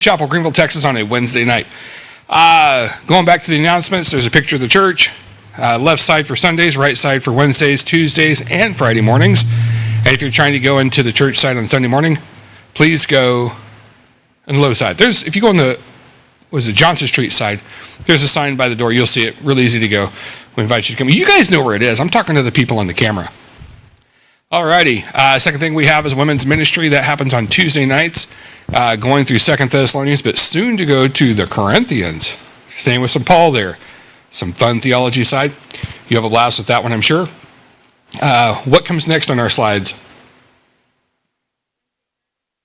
Chapel Greenville, Texas on a Wednesday night. Going back to the announcements, there's a picture of the church. Left side for Sundays, right side for Wednesdays, Tuesdays, and Friday mornings. And if you're trying to go into the church side on Sunday morning, please go on the low side. If you go on the Johnson Street side, there's a sign by the door. You'll see it. Really easy to go. We invite you to come. You guys know where it is. I'm talking to the people on the camera. Alrighty. Second thing we have is women's ministry. That happens on Tuesday nights, going through 2 Thessalonians, but soon to go to the Corinthians. Staying with some Paul there. Some fun theology side. You have a blast with that one, I'm sure. What comes next on our slides?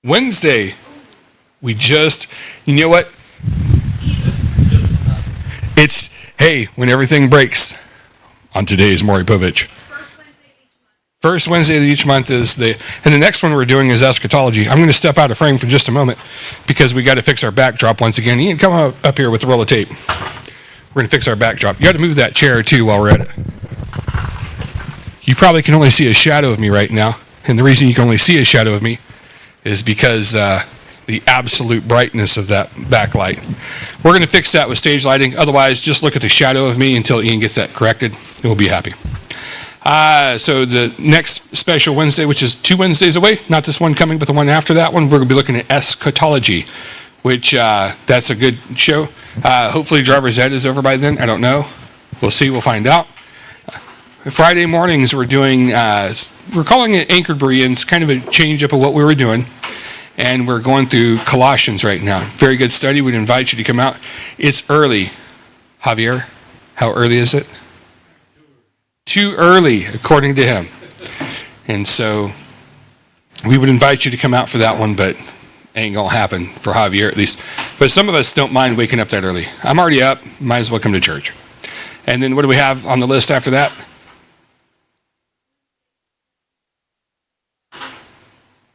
Wednesday. You know what? It's, hey, when everything breaks on today's Maury Povich. First Wednesday of each month is and the next one we're doing is eschatology. I'm going to step out of frame for just a moment because we got to fix our backdrop once again. Ian, come up here with a roll of tape. We're going to fix our backdrop. You got to move that chair too while we're at it. You probably can only see a shadow of me right now. And the reason you can only see a shadow of me is because the absolute brightness of that backlight. We're going to fix that with stage lighting. Otherwise, just look at the shadow of me until Ian gets that corrected, and we'll be happy. So the next special Wednesday, which is 2 Wednesdays away, not this one coming, but the one after that one, we're going to be looking at eschatology, which that's a good show. Hopefully driver's ed is over by then. I don't know. We'll see. We'll find out. Friday mornings we're doing, we're calling it Anchored Bereans, kind of a change up of what we were doing. And we're going through Colossians right now. Very good study. We'd invite you to come out. It's early. Javier, how early is it? Too early, according to him. And so we would invite you to come out for that one, but ain't going to happen for Javier at least. But some of us don't mind waking up that early. I'm already up. Might as well come to church. And then what do we have on the list after that?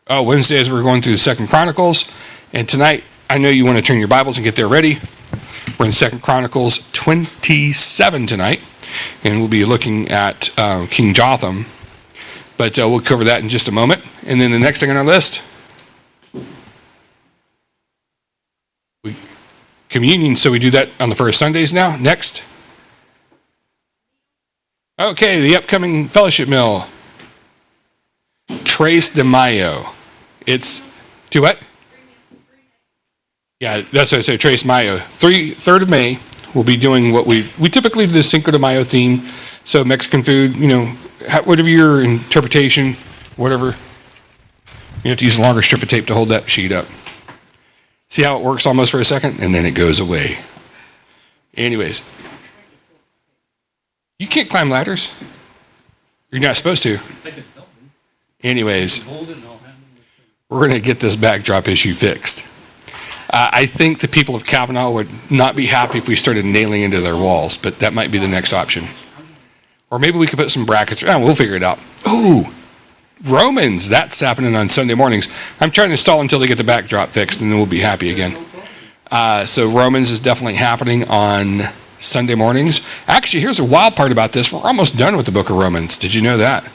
Oh, Wednesdays we're going through the 2 Chronicles. And tonight, I know you want to turn your Bibles and get there ready. We're in 2 Chronicles 27 tonight. And we'll be looking at King Jotham. But we'll cover that in just a moment. And then the next thing on our list, communion. So we do that on the first Sundays now. Next. Okay, the upcoming fellowship meal. Tres de Mayo. It's, to what? Yeah, that's what I say, Tres Mayo. 3rd of May, we'll be doing what we typically do the Cinco de Mayo theme. So Mexican food, whatever your interpretation, whatever. You have to use a longer strip of tape to hold that sheet up. See how it works almost for a second? And then it goes away. Anyways. You can't climb ladders. You're not supposed to. Anyways, we're going to get this backdrop issue fixed. I think the people of Kavanaugh would not be happy if we started nailing into their walls, but that might be the next option. Or maybe we could put some brackets. We'll figure it out. Ooh, Romans, that's happening on Sunday mornings. I'm trying to stall until they get the backdrop fixed, and then we'll be happy again. So Romans is definitely happening on Sunday mornings. Actually, here's a wild part about this. We're almost done with the book of Romans. Did you know that?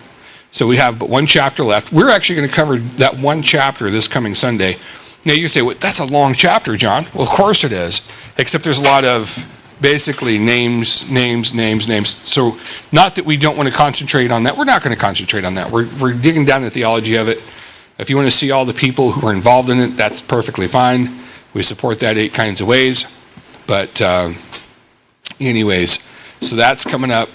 So we have but one chapter left. We're actually going to cover that one chapter this coming Sunday. Now you say, well, that's a long chapter, John. Well, of course it is, except there's a lot of basically names. So not that we don't want to concentrate on that. We're not going to concentrate on that. We're digging down the theology of it. If you want to see all the people who are involved in it, that's perfectly fine. We support that 8 kinds of ways. But anyways, so that's coming up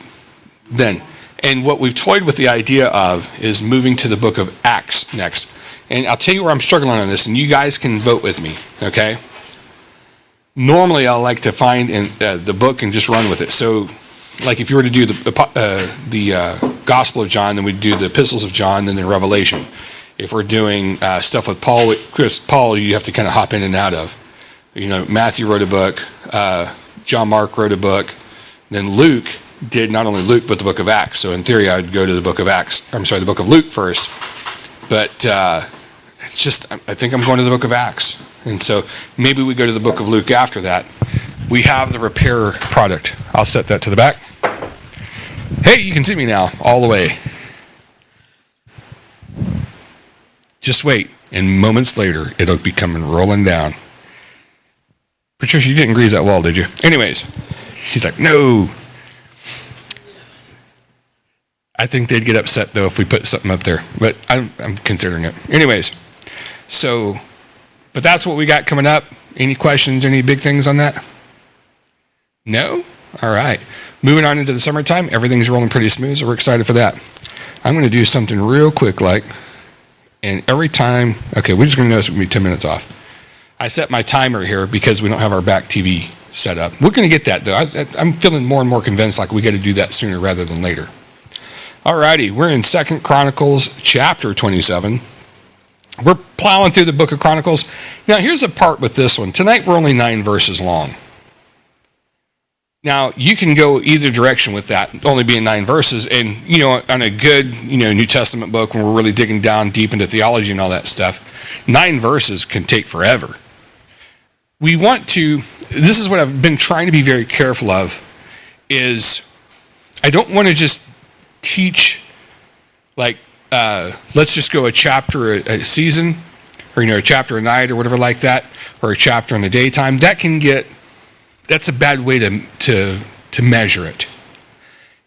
then. And what we've toyed with the idea of is moving to the book of Acts next. And I'll tell you where I'm struggling on this, and you guys can vote with me, okay? Normally, I like to find the book and just run with it. So, like if you were to do the Gospel of John, then we'd do the Epistles of John, then the Revelation. If we're doing stuff with Paul, you have to kind of hop in and out of. Matthew wrote a book, John Mark wrote a book, then Luke did not only Luke, but the book of Acts. So in theory, I'd go to the book of the book of Luke first. But I think I'm going to the book of Acts. And so maybe we go to the book of Luke after that. We have the repair product. I'll set that to the back. Hey, you can see me now, all the way. Just wait, and moments later, it'll be coming rolling down. Patricia, you didn't grease that wall, did you? Anyways, she's like, no. I think they'd get upset, though, if we put something up there. But I'm considering it. Anyways, but that's what we got coming up. Any questions, any big things on that? No? All right. Moving on into the summertime, everything's rolling pretty smooth, so we're excited for that. I'm going to do something real quick, and every time, okay, we're just going to notice we're going to be 10 minutes off. I set my timer here because we don't have our back TV set up. We're going to get that, though. I'm feeling more and more convinced like we got to do that sooner rather than later. All righty, we're in 2 Chronicles chapter 27. We're plowing through the book of Chronicles. Now, here's a part with this one. Tonight, we're only 9 verses long. Now, you can go either direction with that, only being 9 verses. And, on a good, New Testament book, when we're really digging down deep into theology and all that stuff, 9 verses can take forever. This is what I've been trying to be very careful of, is I don't want to just teach, let's just go a chapter a season, or, a chapter a night or whatever like that, or a chapter in the daytime. That's a bad way to measure it.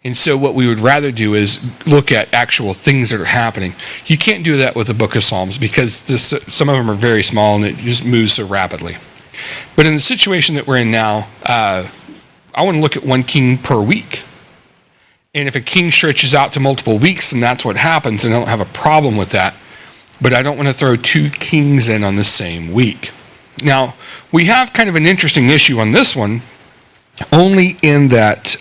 And so what we would rather do is look at actual things that are happening. You can't do that with the book of Psalms because some of them are very small and it just moves so rapidly. But in the situation that we're in now, I want to look at one king per week. And if a king stretches out to multiple weeks, then that's what happens, and I don't have a problem with that. But I don't want to throw 2 kings in on the same week. Now, we have kind of an interesting issue on this one, only in that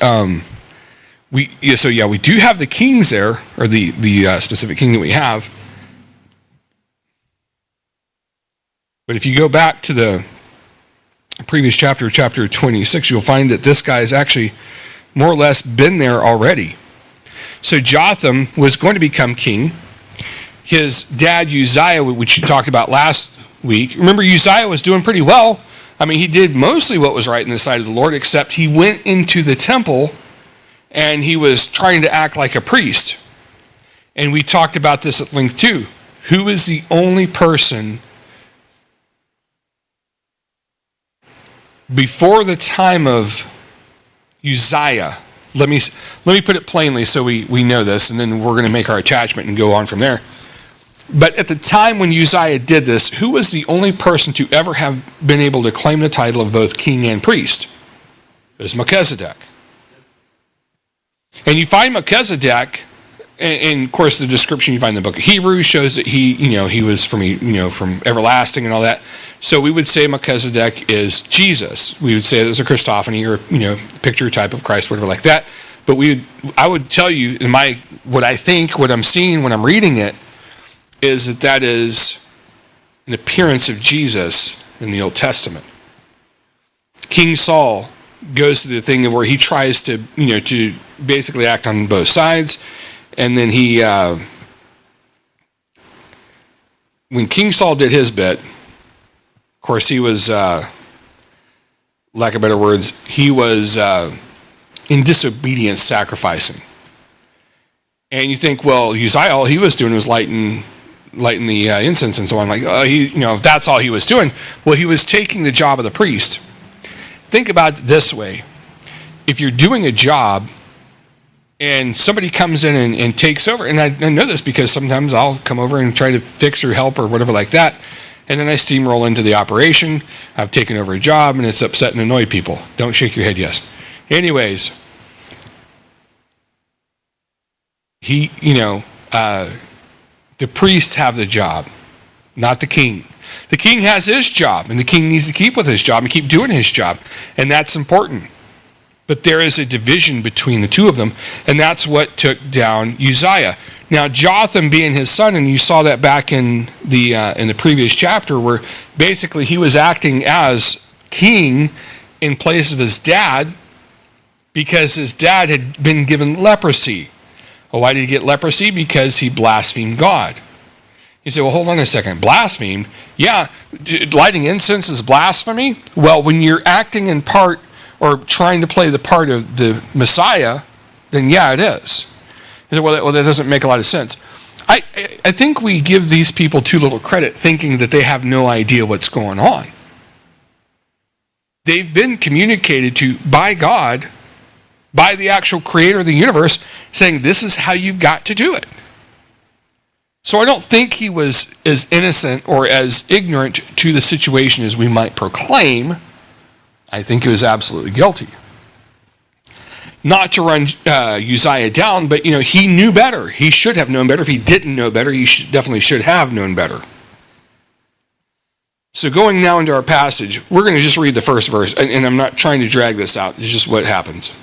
we do have the kings there, or the specific king that we have. But if you go back to the previous chapter 26, you'll find that this guy has actually more or less been there already. So Jotham was going to become king. His dad Uzziah, which you talked about last week, remember Uzziah was doing pretty well. I mean, he did mostly what was right in the sight of the Lord, except he went into the temple and he was trying to act like a priest. And we talked about this at length too. Who is the only person before the time of Uzziah? Let me put it plainly so we know this, and then we're going to make our attachment and go on from there. But at the time when Uzziah did this, who was the only person to ever have been able to claim the title of both king and priest? It was Melchizedek. And you find Melchizedek, and of course the description you find in the book of Hebrews shows that he was from everlasting and all that. So we would say Melchizedek is Jesus. We would say it was a Christophany, or picture type of Christ, whatever like that. But I would tell you what I'm seeing when I'm reading it is that is an appearance of Jesus in the Old Testament. King Saul goes through the thing where he tries to basically act on both sides, and then when King Saul did his bit, of course he was, lack of better words, he was in disobedience sacrificing. And you think, well, Uzziah, all he was doing was lighting the incense and so on. If that's all he was doing, well, he was taking the job of the priest. Think about it this way. If you're doing a job and somebody comes in and takes over, and I know this because sometimes I'll come over and try to fix or help or whatever like that, and then I steamroll into the operation. I've taken over a job and it's upset and annoyed people. Don't shake your head yes. Anyways, the priests have the job, not the king. The king has his job, and the king needs to keep with his job and keep doing his job, and that's important. But there is a division between the two of them, and that's what took down Uzziah. Now, Jotham being his son, and you saw that back in the previous chapter, where basically he was acting as king in place of his dad because his dad had been given leprosy. Well, why did he get leprosy? Because he blasphemed God. You say, well, hold on a second. Blaspheme? Yeah, lighting incense is blasphemy? Well, when you're acting in part or trying to play the part of the Messiah, then yeah, it is. Well, that doesn't make a lot of sense. I think we give these people too little credit, thinking that they have no idea what's going on. They've been communicated to by God, by the actual creator of the universe, saying this is how you've got to do it. So I don't think he was as innocent or as ignorant to the situation as we might proclaim. I think he was absolutely guilty. Not to run Uzziah down, but he knew better. He should have known better. If he didn't know better, he definitely should have known better. So going now into our passage, we're going to just read the first verse, and I'm not trying to drag this out. It's just what happens.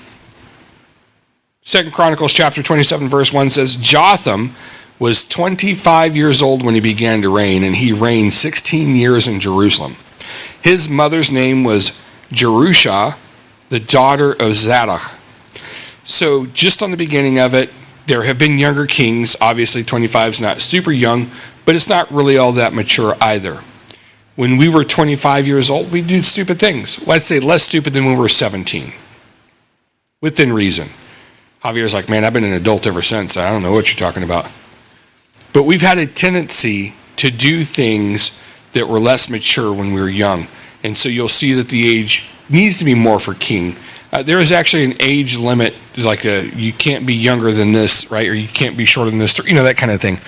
2 Chronicles chapter 27, verse 1 says, Jotham was 25 years old when he began to reign, and he reigned 16 years in Jerusalem. His mother's name was Jerusha, the daughter of Zadok. So just on the beginning of it, there have been younger kings. Obviously, 25 is not super young, but it's not really all that mature either. When we were 25 years old, we did stupid things. Well, I'd say less stupid than when we were 17. Within reason. Javier's like, man, I've been an adult ever since. I don't know what you're talking about. But we've had a tendency to do things that were less mature when we were young. And so you'll see that the age needs to be more for king. There is actually an age limit, like you can't be younger than this, right? Or you can't be shorter than this, that kind of thing.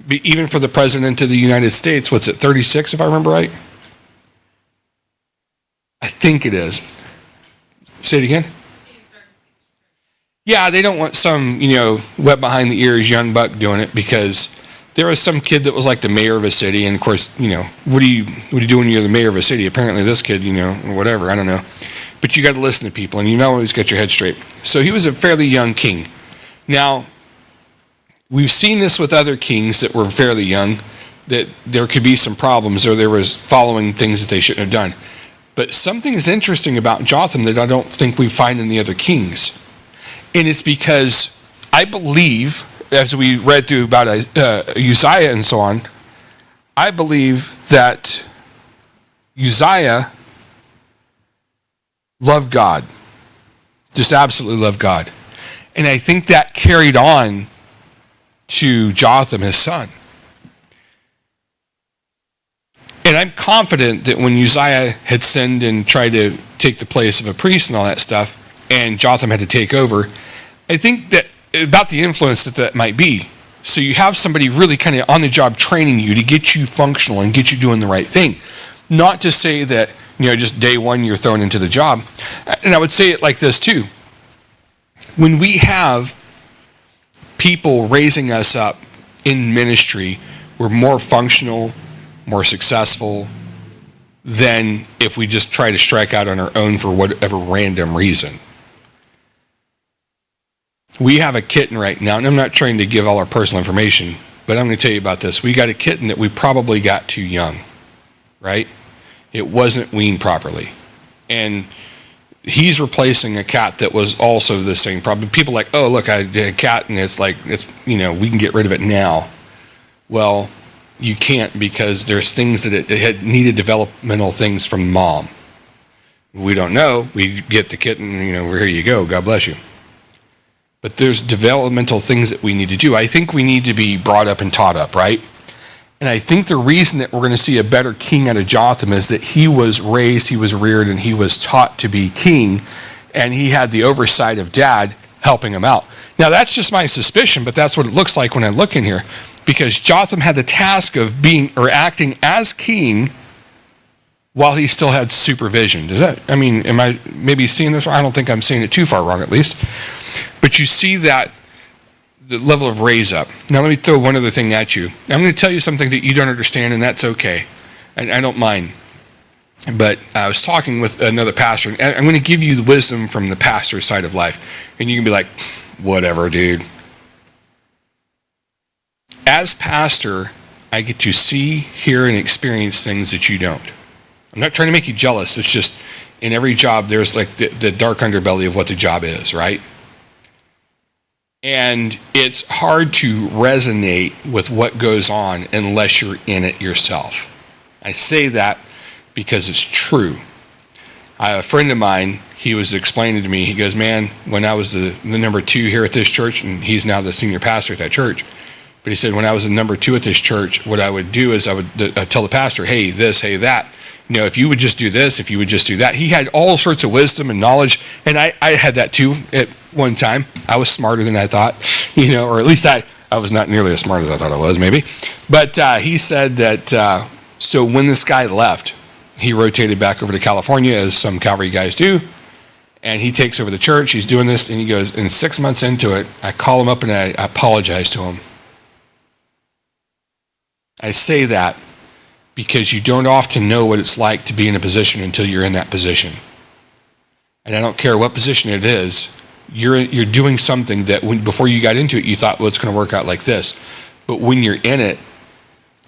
But even for the president of the United States, what's it, 36 if I remember right? I think it is. Say it again. Yeah, they don't want some, wet behind the ears young buck doing it, because there was some kid that was like the mayor of a city, and of course, what do you do when you're the mayor of a city? Apparently this kid, or whatever, I don't know. But you got to listen to people, and always get your head straight. So he was a fairly young king. Now, we've seen this with other kings that were fairly young, that there could be some problems, or there was following things that they shouldn't have done. But something is interesting about Jotham that I don't think we find in the other kings. And it's because I believe, as we read through about Uzziah and so on, I believe that Uzziah loved God. Just absolutely loved God. And I think that carried on to Jotham, his son. And I'm confident that when Uzziah had sinned and tried to take the place of a priest and all that stuff, and Jotham had to take over, I think that about the influence that might be. So you have somebody really kind of on the job training you to get you functional and get you doing the right thing. Not to say that, just day one you're thrown into the job. And I would say it like this too. When we have people raising us up in ministry, we're more functional, more successful than if we just try to strike out on our own for whatever random reason. We have a kitten right now, and I'm not trying to give all our personal information, but I'm going to tell you about this. We got a kitten that we probably got too young, right? It wasn't weaned properly. And he's replacing a cat that was also the same problem. People are like, oh, look, I did a cat, and it's we can get rid of it now. Well, you can't, because there's things that it had needed developmental things from mom. We don't know. We get the kitten, here you go, God bless you. But there's developmental things that we need to do. I think we need to be brought up and taught up, right? And I think the reason that we're going to see a better king out of Jotham is that he was raised, he was reared, and he was taught to be king, and he had the oversight of dad helping him out. Now, that's just my suspicion, but that's what it looks like when I look in here, because Jotham had the task of acting as king while he still had supervision. Am I maybe seeing this wrong? I don't think I'm seeing it too far wrong, at least. But you see that the level of raise up. Now let me throw one other thing at you. I'm going to tell you something that you don't understand, and that's okay. And I don't mind. But I was talking with another pastor, and I'm going to give you the wisdom from the pastor's side of life. And you can be like, whatever, dude. As pastor, I get to see, hear, and experience things that you don't. I'm not trying to make you jealous. It's just in every job, there's like the dark underbelly of what the job is, right? And it's hard to resonate with what goes on unless you're in it yourself. I say that because it's true. I have a friend of mine, he was explaining to me, he goes, man, when I was the number 2 here at this church, and he's now the senior pastor at that church, but he said, when I was the number 2 at this church, what I would do is I would tell the pastor, hey, this, hey, that. if you would just do this, if you would just do that. He had all sorts of wisdom and knowledge, and I had that too at one time. I was smarter than I thought, or at least I was not nearly as smart as I thought I was, maybe. But he said that, so when this guy left, he rotated back over to California, as some Calvary guys do, and he takes over the church. He's doing this, and he goes, and 6 months into it, I call him up and I apologize to him. I say that because you don't often know what it's like to be in a position until you're in that position. And I don't care what position it is, you're doing something that before you got into it, you thought, well, it's going to work out like this. But when you're in it,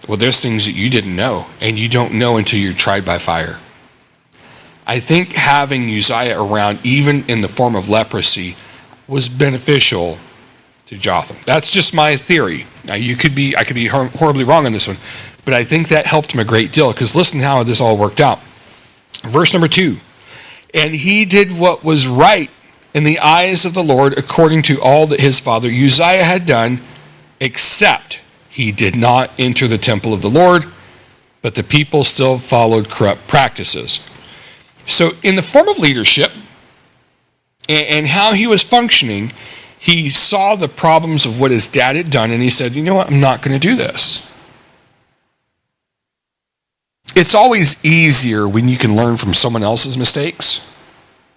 well, there's things that you didn't know, and you don't know until you're tried by fire. I think having Uzziah around, even in the form of leprosy, was beneficial to Jotham. That's just my theory. Now, I could be horribly wrong on this one, but I think that helped him a great deal, because listen how this all worked out. Verse number 2, and he did what was right in the eyes of the Lord according to all that his father Uzziah had done, except he did not enter the temple of the Lord, but the people still followed corrupt practices. So in the form of leadership and how he was functioning, he saw the problems of what his dad had done, and he said, you know what, I'm not going to do this. It's always easier when you can learn from someone else's mistakes.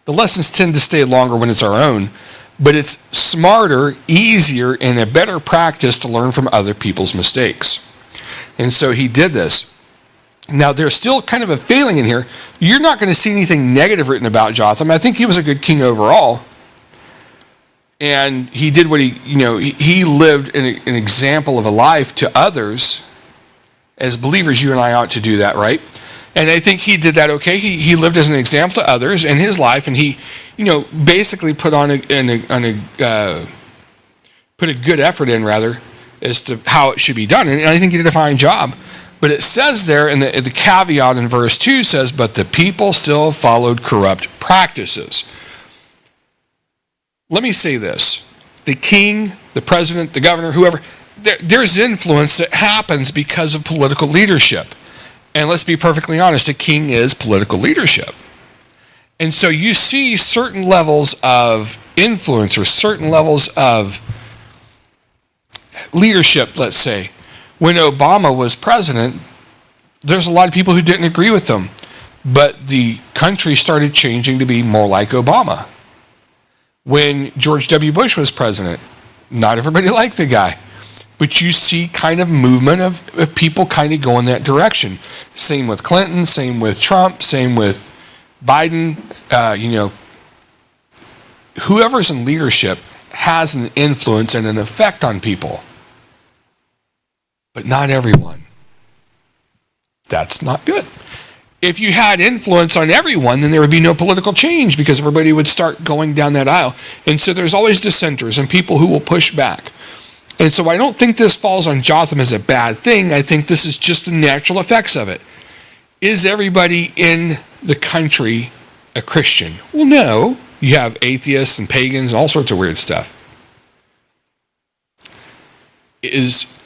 The lessons tend to stay longer when it's our own, but it's smarter, easier, and a better practice to learn from other people's mistakes. And so he did this. Now, there's still kind of a failing in here. You're not going to see anything negative written about Jotham. I think he was a good king overall. And he did what he lived an example of a life to others. As believers, you and I ought to do that, right? And I think he did that okay. He lived as an example to others in his life, and he, basically put a good effort in, rather, as to how it should be done. And I think he did a fine job. But it says there, and the caveat in verse 2 says, but the people still followed corrupt practices. Let me say this. The king, the president, the governor, whoever, there's influence that happens because of political leadership. And let's be perfectly honest, a king is political leadership. And so you see certain levels of influence or certain levels of leadership, let's say. When Obama was president, there's a lot of people who didn't agree with him. But the country started changing to be more like Obama. When George W. Bush was president, not everybody liked the guy. But you see kind of movement of people kind of going that direction. Same with Clinton, same with Trump, same with Biden. Whoever's in leadership has an influence and an effect on people. But not everyone. That's not good. If you had influence on everyone, then there would be no political change because everybody would start going down that aisle. And so there's always dissenters and people who will push back. And so I don't think this falls on Jotham as a bad thing. I think this is just the natural effects of it. Is everybody in the country a Christian? Well, no. You have atheists and pagans and all sorts of weird stuff. Is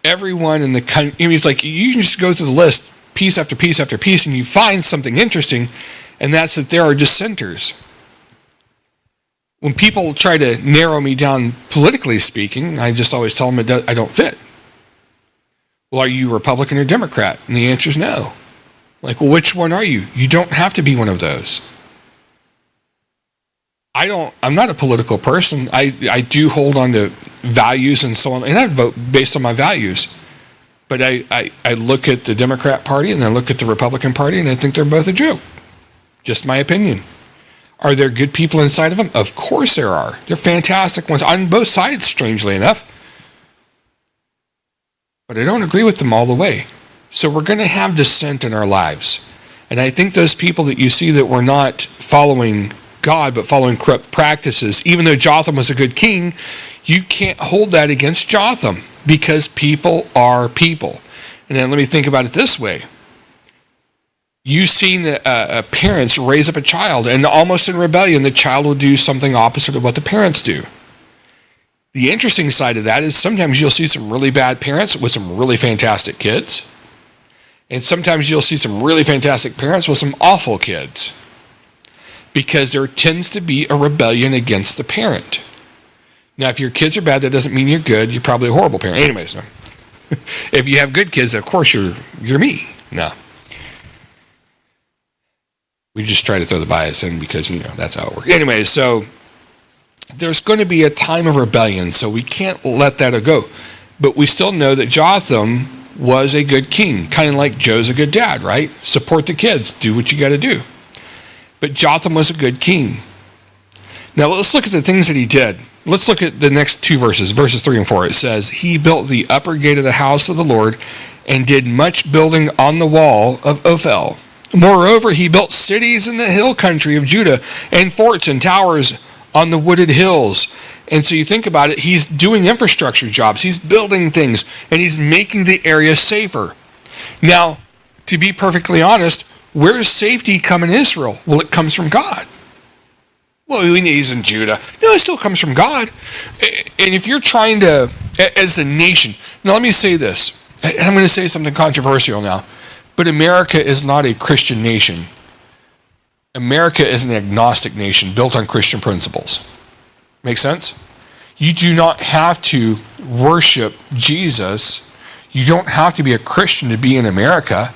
everyone in the country, it's like you can just go through the list, piece after piece after piece, and you find something interesting, and that's that there are dissenters. When people try to narrow me down politically speaking, I just always tell them I don't fit. Well, are you Republican or Democrat? And the answer is no. Like, well, which one are you? You don't have to be one of those. I'm not a political person. I do hold on to values and so on, and I vote based on my values. But I look at the Democrat Party and I look at the Republican Party, and I think they're both a joke. Just my opinion. Are there good people inside of them? Of course there are. They're fantastic ones on both sides, strangely enough. But I don't agree with them all the way. So we're going to have dissent in our lives. And I think those people that you see that were not following God, but following corrupt practices, even though Jotham was a good king, you can't hold that against Jotham because people are people. And then let me think about it this way. You've seen parents raise up a child, and almost in rebellion, the child will do something opposite of what the parents do. The interesting side of that is sometimes you'll see some really bad parents with some really fantastic kids. And sometimes you'll see some really fantastic parents with some awful kids, because there tends to be a rebellion against the parent. Now, if your kids are bad, that doesn't mean you're good. You're probably a horrible parent. Anyways, no. If you have good kids, of course you're me. No. We just try to throw the bias in because, that's how it works. Anyways, so there's going to be a time of rebellion, so we can't let that go. But we still know that Jotham was a good king, kind of like Joe's a good dad, right? Support the kids. Do what you got to do. But Jotham was a good king. Now, let's look at the things that he did. Let's look at the next two verses 3 and 4. It says, he built the upper gate of the house of the Lord and did much building on the wall of Ophel. Moreover, he built cities in the hill country of Judah and forts and towers on the wooded hills. And so you think about it, he's doing infrastructure jobs. He's building things, and he's making the area safer. Now, to be perfectly honest, where does safety come in Israel? Well, it comes from God. Well, he's in Judah. No, it still comes from God. And if you're trying to, as a nation, now let me say this. I'm going to say something controversial now, but America is not a Christian nation. America is an agnostic nation built on Christian principles. Make sense? You do not have to worship Jesus. You don't have to be a Christian to be in America.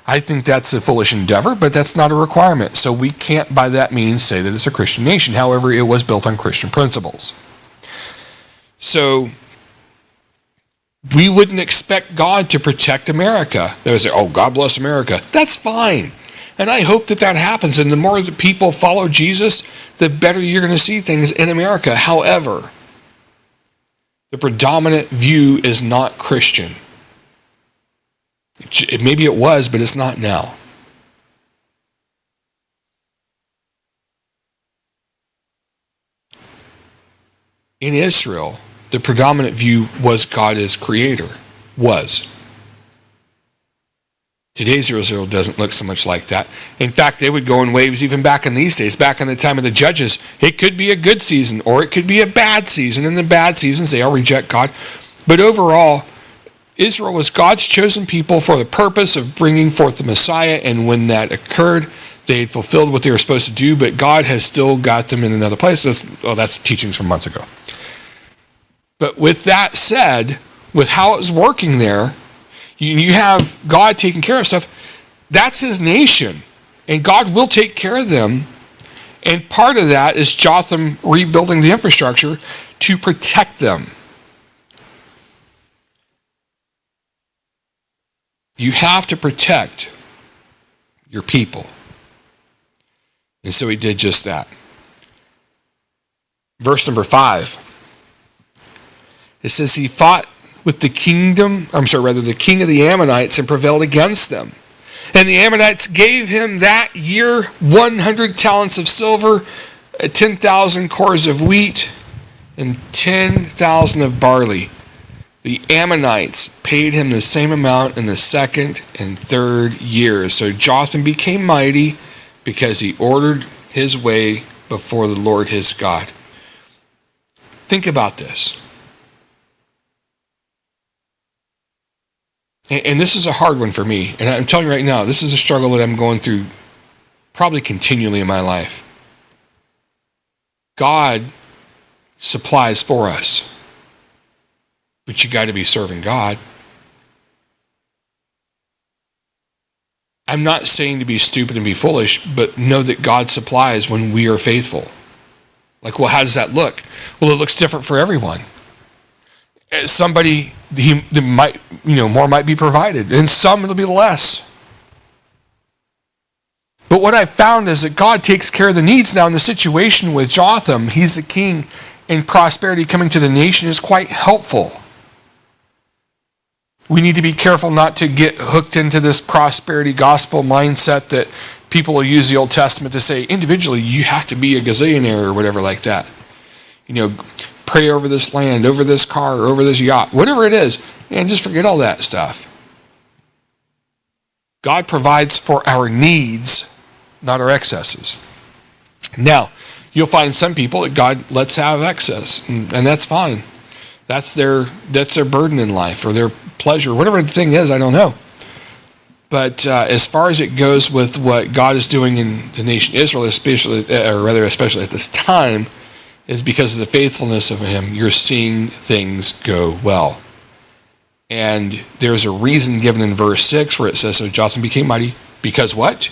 I think that's a foolish endeavor, but that's not a requirement. So we can't by that means say that it's a Christian nation. However, it was built on Christian principles. So we wouldn't expect God to protect America. They would say, oh, God bless America. That's fine. And I hope that happens. And the more that people follow Jesus, the better you're going to see things in America. However, the predominant view is not Christian. Maybe it was, but it's not now. In Israel, the predominant view was God as creator. Was. Today's Israel doesn't look so much like that. In fact, they would go in waves even back in these days. Back in the time of the judges, it could be a good season or it could be a bad season. In the bad seasons, they all reject God. But overall, Israel was God's chosen people for the purpose of bringing forth the Messiah, and when that occurred, they had fulfilled what they were supposed to do, but God has still got them in another place. That's teachings from months ago. But with that said, with how it was working there, you have God taking care of stuff. That's his nation, and God will take care of them, and part of that is Jotham rebuilding the infrastructure to protect them. You have to protect your people. And so he did just that. Verse number 5. It says he fought with the king of the Ammonites and prevailed against them. And the Ammonites gave him that year 100 talents of silver, 10,000 cores of wheat, and 10,000 of barley. The Ammonites paid him the same amount in the second and third years. So Jotham became mighty because he ordered his way before the Lord his God. Think about this. And this is a hard one for me. And I'm telling you right now, this is a struggle that I'm going through probably continually in my life. God supplies for us. But you got to be serving God. I'm not saying to be stupid and be foolish, but know that God supplies when we are faithful. Like, well, how does that look? Well, it looks different for everyone. Somebody, more might be provided, and some it'll be less. But what I've found is that God takes care of the needs. Now, in the situation with Jotham, he's the king, and prosperity coming to the nation is quite helpful. We need to be careful not to get hooked into this prosperity gospel mindset that people will use the Old Testament to say, individually, you have to be a gazillionaire or whatever like that. Pray over this land, over this car, or over this yacht, whatever it is, and just forget all that stuff. God provides for our needs, not our excesses. Now, you'll find some people that God lets have excess, and that's fine. That's their burden in life, or their pleasure, whatever the thing is, I don't know. But as far as it goes with what God is doing in the nation Israel, especially at this time, is because of the faithfulness of him, you're seeing things go well. And there's a reason given in verse 6 where it says, so Jotham became mighty because what?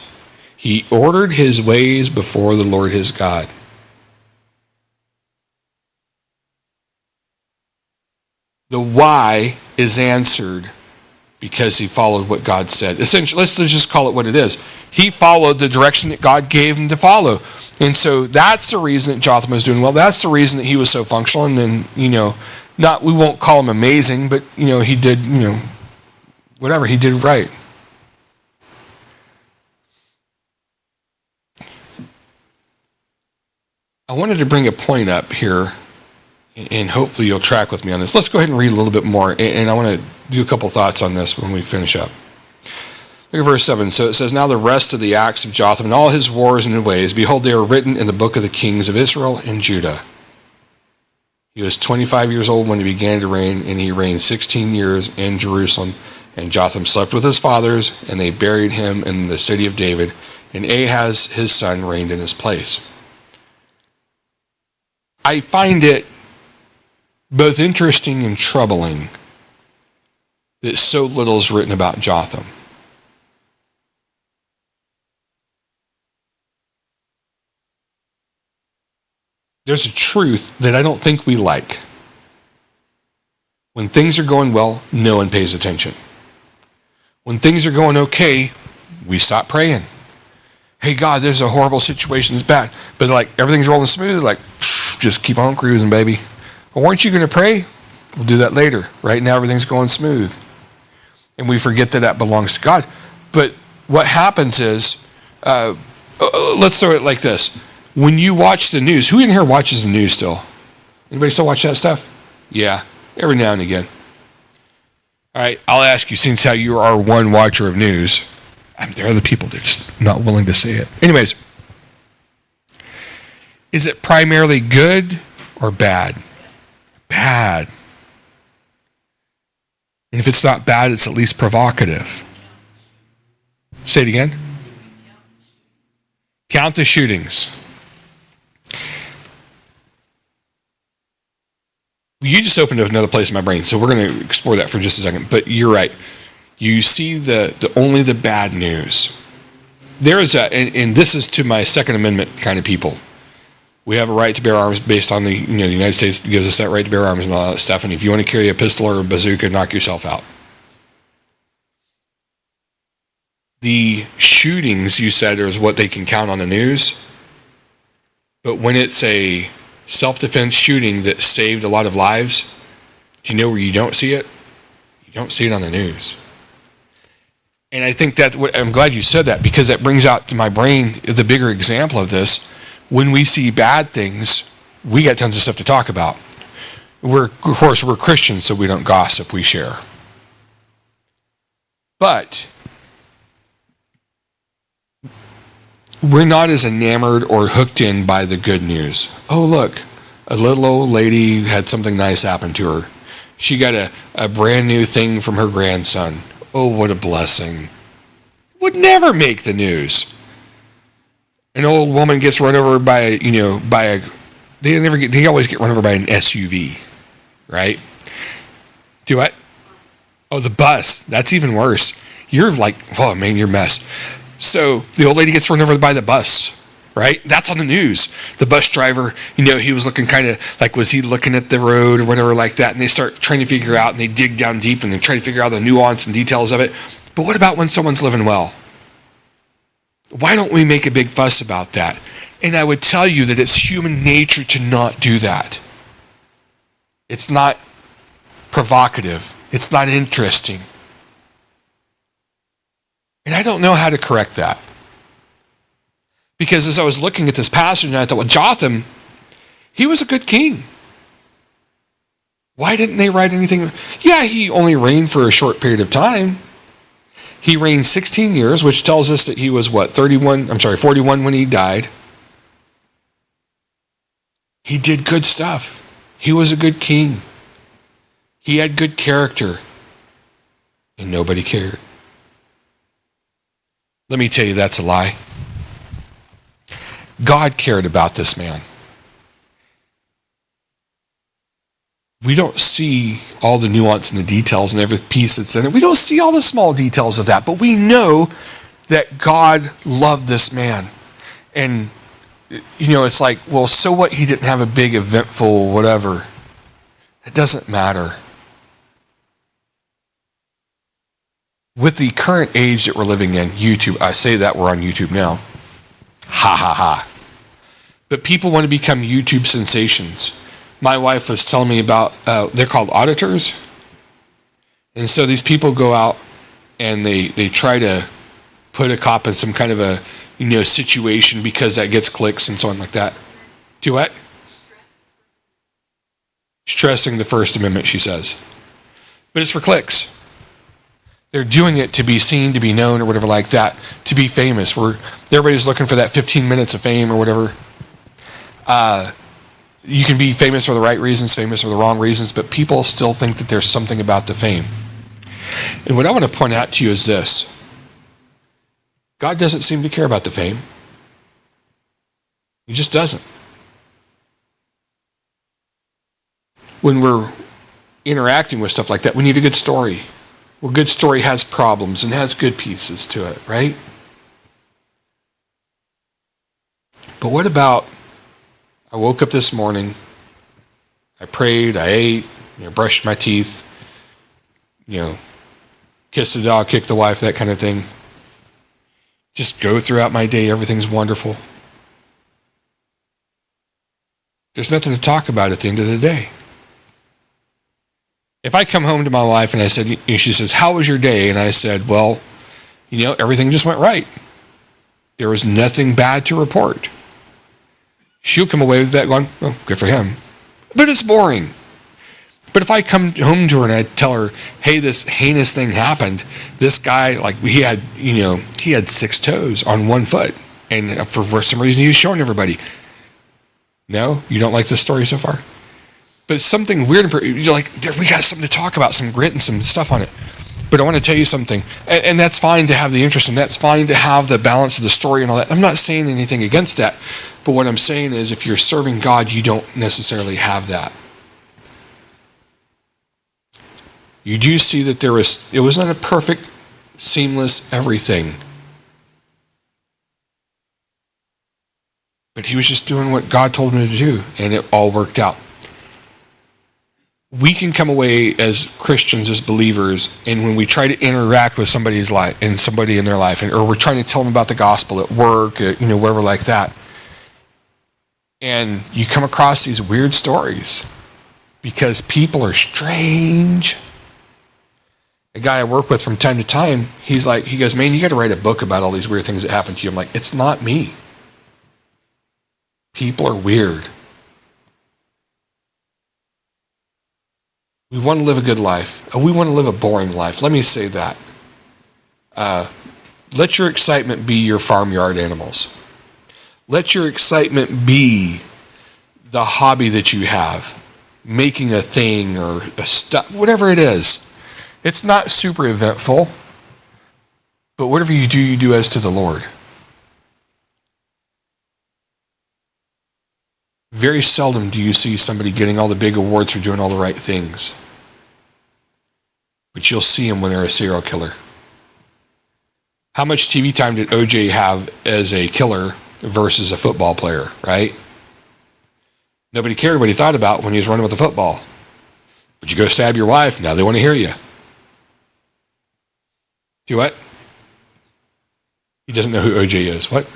He ordered his ways before the Lord his God. The why is answered because he followed what God said. Essentially, let's just call it what it is. He followed the direction that God gave him to follow. And so that's the reason that Jotham was doing well. That's the reason that he was so functional. And then, we won't call him amazing, but, he did, whatever, he did right. I wanted to bring a point up here, and hopefully you'll track with me on this. Let's go ahead and read a little bit more, and I want to do a couple thoughts on this when we finish up. Look at verse 7. So it says, now the rest of the acts of Jotham and all his wars and ways, behold, they are written in the book of the kings of Israel and Judah. He was 25 years old when he began to reign, and he reigned 16 years in Jerusalem. And Jotham slept with his fathers, and they buried him in the city of David, and Ahaz his son reigned in his place. I find it both interesting and troubling that so little is written about Jotham. There's a truth that I don't think we like. When things are going well, no one pays attention. When things are going okay, we stop praying. Hey God, there's a horrible situation, it's bad. But everything's rolling smooth, just keep on cruising, baby. Well, weren't you going to pray? We'll do that later. Right now, everything's going smooth. And we forget that belongs to God. But what happens is, let's throw it like this. When you watch the news, who in here watches the news still? Anybody still watch that stuff? Yeah, every now and again. All right, I'll ask you, since how you are one watcher of news, there are other people that are just not willing to say it. Anyways, is it primarily good or bad? Bad. And if it's not bad, it's at least provocative. Say it again. Count the shootings. You just opened up another place in my brain, so we're going to explore that for just a second. But you're right. You see the only the bad news. There is and this is to my Second Amendment kind of people. We have a right to bear arms based on the United States gives us that right to bear arms and all that stuff. And if you want to carry a pistol or a bazooka, knock yourself out. The shootings, you said, is what they can count on the news. But when it's a self-defense shooting that saved a lot of lives, do you know where you don't see it? You don't see it on the news. And I think I'm glad you said that, because that brings out to my brain the bigger example of this. When we see bad things, we got tons of stuff to talk about. Of course, we're Christians, so we don't gossip, we share. But we're not as enamored or hooked in by the good news. Oh, look, a little old lady had something nice happen to her. She got a brand new thing from her grandson. Oh, what a blessing. Would never make the news. An old woman gets run over by they always get run over by an SUV, right? Do what? Oh, the bus. That's even worse. You're oh man, you're a mess. So the old lady gets run over by the bus, right? That's on the news. The bus driver, he was looking kind of was he looking at the road or whatever like that? And they start trying to figure out, and they dig down deep and they try to figure out the nuance and details of it. But what about when someone's living well? Why don't we make a big fuss about that? And I would tell you that it's human nature to not do that. It's not provocative. It's not interesting. And I don't know how to correct that. Because as I was looking at this passage, I thought, well, Jotham, he was a good king. Why didn't they write anything? Yeah, he only reigned for a short period of time. He reigned 16 years, which tells us that he was 41 when he died. He did good stuff. He was a good king. He had good character. And nobody cared. Let me tell you, that's a lie. God cared about this man. We don't see all the nuance and the details and every piece that's in it. We don't see all the small details of that, but we know that God loved this man. And, it's like, well, so what? He didn't have a big, eventful whatever. It doesn't matter. With the current age that we're living in, YouTube, I say that we're on YouTube now. Ha ha ha. But people want to become YouTube sensations. My wife was telling me about, they're called auditors. And so these people go out and they try to put a cop in some kind of a, situation because that gets clicks and so on like that. Do what? Stressing the First Amendment, she says. But it's for clicks. They're doing it to be seen, to be known, or whatever like that, to be famous. Everybody's looking for that 15 minutes of fame or whatever. You can be famous for the right reasons, famous for the wrong reasons, but people still think that there's something about the fame. And what I want to point out to you is this. God doesn't seem to care about the fame. He just doesn't. When we're interacting with stuff like that, we need a good story. Well, good story has problems and has good pieces to it, right? But what about, I woke up this morning, I prayed, I ate, brushed my teeth, kissed the dog, kicked the wife, that kind of thing. Just go throughout my day, everything's wonderful. There's nothing to talk about at the end of the day. If I come home to my wife and I said, she says, how was your day? And I said, well, everything just went right. There was nothing bad to report. She'll come away with that going, oh, good for him. But it's boring. But if I come home to her and I tell her, hey, this heinous thing happened, this guy, he had 6 toes on 1 foot. And for some reason he was showing everybody. No? You don't like this story so far? But it's something weird. You're like, we got something to talk about, some grit and some stuff on it. But I want to tell you something. And that's fine to have the interest, and that's fine to have the balance of the story and all that. I'm not saying anything against that. But what I'm saying is if you're serving God, you don't necessarily have that. You do see that it wasn't a perfect, seamless everything. But he was just doing what God told him to do, and it all worked out. We can come away as Christians, as believers, and when we try to interact with somebody's life, and somebody in their life, or we're trying to tell them about the gospel at work, wherever like that, and you come across these weird stories because people are strange. A guy I work with from time to time, he goes, man, you got to write a book about all these weird things that happen to you. I'm like, it's not me. People are weird. We want to live a good life. We want to live a boring life. Let me say that. Let your excitement be your farmyard animals. Let your excitement be the hobby that you have, making a thing or a stuff, whatever it is. It's not super eventful, but whatever you do as to the Lord. Very seldom do you see somebody getting all the big awards for doing all the right things. But you'll see them when they're a serial killer. How much TV time did OJ have as a killer versus a football player, right? Nobody cared what he thought about when he was running with the football. But you go stab your wife, now they want to hear you. Do what? He doesn't know who OJ is. What?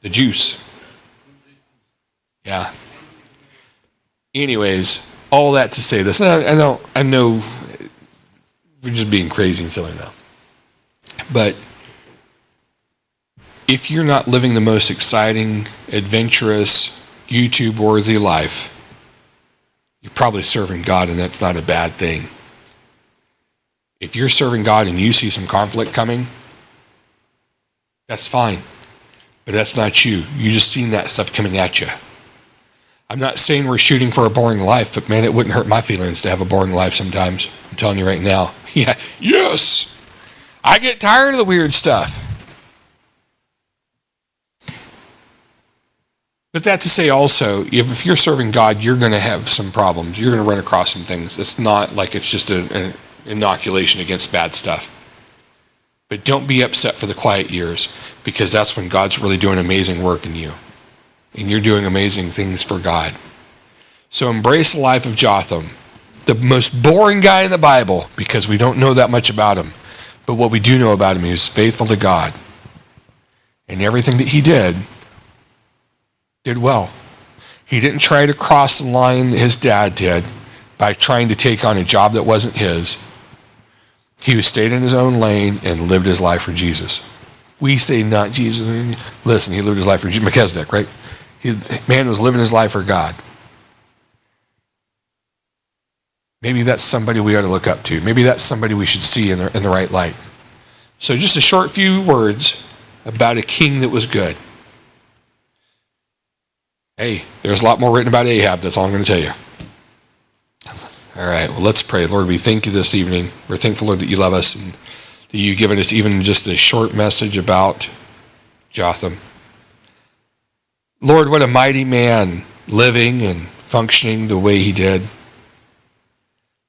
The juice. Yeah. Anyways, all that to say this. I know we're just being crazy and silly now. But if you're not living the most exciting, adventurous, YouTube-worthy life, you're probably serving God, and that's not a bad thing. If you're serving God and you see some conflict coming, that's fine. But that's not you. You just seen that stuff coming at you. I'm not saying we're shooting for a boring life, but man, it wouldn't hurt my feelings to have a boring life sometimes. I'm telling you right now. Yeah, yes. I get tired of the weird stuff. But that to say also, if you're serving God, you're going to have some problems. You're going to run across some things. It's not like it's just an inoculation against bad stuff. But don't be upset for the quiet years, because that's when God's really doing amazing work in you. And you're doing amazing things for God. So embrace the life of Jotham, the most boring guy in the Bible, because we don't know that much about him. But what we do know about him, he was faithful to God. And everything that he did well. He didn't try to cross the line that his dad did by trying to take on a job that wasn't his. He stayed in his own lane and lived his life for Jesus. We say not Jesus. Listen, he lived his life for Melchizedek, right? Man was living his life for God. Maybe that's somebody we ought to look up to. Maybe that's somebody we should see in the right light. So just a short few words about a king that was good. Hey, there's a lot more written about Ahab. That's all I'm going to tell you. All right, well, let's pray. Lord, we thank you this evening. We're thankful, Lord, that you love us and that you've given us even just a short message about Jotham. Lord, what a mighty man, living and functioning the way he did.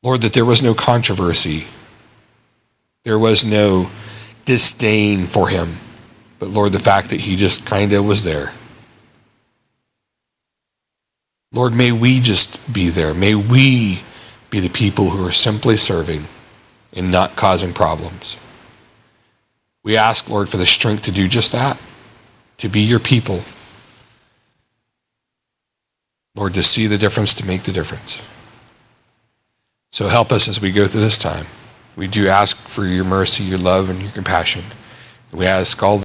Lord, that there was no controversy. There was no disdain for him. But Lord, the fact that he just kind of was there. Lord, may we just be there. May we be the people who are simply serving and not causing problems. We ask, Lord, for the strength to do just that, to be your people. Lord, to see the difference, to make the difference. So help us as we go through this time. We do ask for your mercy, your love, and your compassion. We ask all